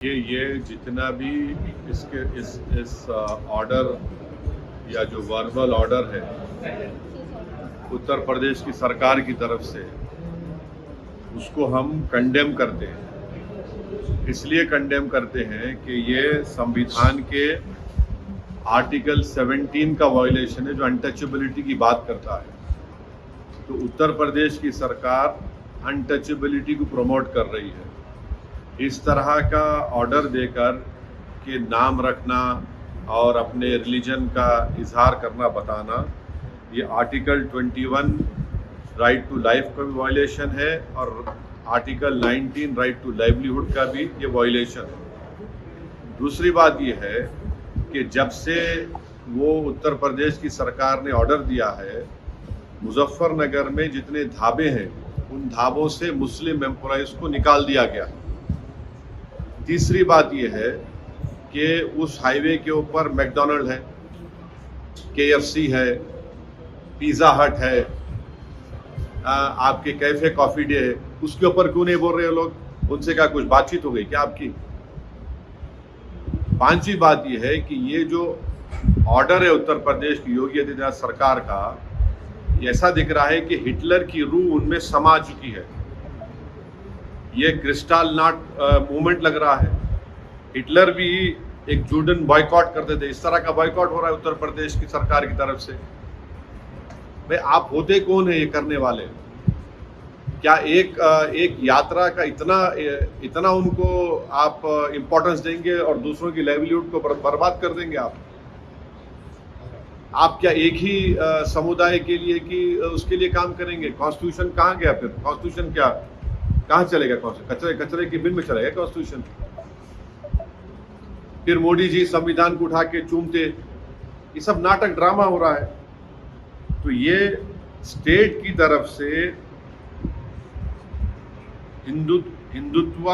ये जितना भी इस ऑर्डर या जो वर्बल ऑर्डर है उत्तर प्रदेश की सरकार की तरफ से, उसको हम कंडेम करते हैं। इसलिए कंडेम करते हैं कि ये संविधान के आर्टिकल 17 का वायलेशन है, जो अनटचेबिलिटी की बात करता है। तो उत्तर प्रदेश की सरकार अनटचेबिलिटी को प्रमोट कर रही है। इस तरह का ऑर्डर देकर कि नाम रखना और अपने रिलीजन का इजहार करना, बताना, ये आर्टिकल 21 राइट टू लाइफ का भी वायलेशन है और आर्टिकल 19 राइट टू लाइवलीहुड का भी ये वायलेशन है। दूसरी बात ये है कि जब से वो उत्तर प्रदेश की सरकार ने ऑर्डर दिया है, मुजफ्फरनगर में जितने ढाबे हैं उन ढाबों से मुस्लिम एम्प्लॉइज को निकाल दिया गया। तीसरी बात यह है कि उस हाईवे के ऊपर मैकडॉनल्ड है, KFC है, पिज़्ज़ा हट है, आपके कैफे कॉफ़ी डे है, उसके ऊपर क्यों नहीं बोल रहे लोग? उनसे क्या कुछ बातचीत हो गई क्या आपकी? पांचवी बात यह है कि ये जो ऑर्डर है उत्तर प्रदेश की योगी आदित्यनाथ सरकार का, ऐसा दिख रहा है कि हिटलर की रूह उनमें समा चुकी है। ये क्रिस्टल नॉट मूवमेंट लग रहा है। हिटलर भी एक जूडन बॉयकॉट करते थे, इस तरह का बॉयकॉट हो रहा है उत्तर प्रदेश की सरकार की तरफ से। भाई आप होते कौन है ये करने वाले? क्या एक यात्रा का इतना उनको आप इम्पोर्टेंस देंगे और दूसरों की लाइवलीहुड को बर्बाद कर देंगे आप क्या एक ही समुदाय के लिए कि उसके लिए काम करेंगे? कॉन्स्टिट्यूशन कहाँ गया फिर? कॉन्स्टिट्यूशन क्या कहाँ चलेगा? कचरे की बिन में चलेगा कॉन्स्टिट्यूशन? फिर मोदी जी संविधान को उठा के चूमते। ये सब नाटक, ड्रामा हो रहा है। तो ये स्टेट की तरफ से हिंदुत्व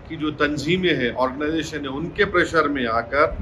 की जो तंजीमें हैं, ऑर्गेनाइजेशन है, उनके प्रेशर में आकर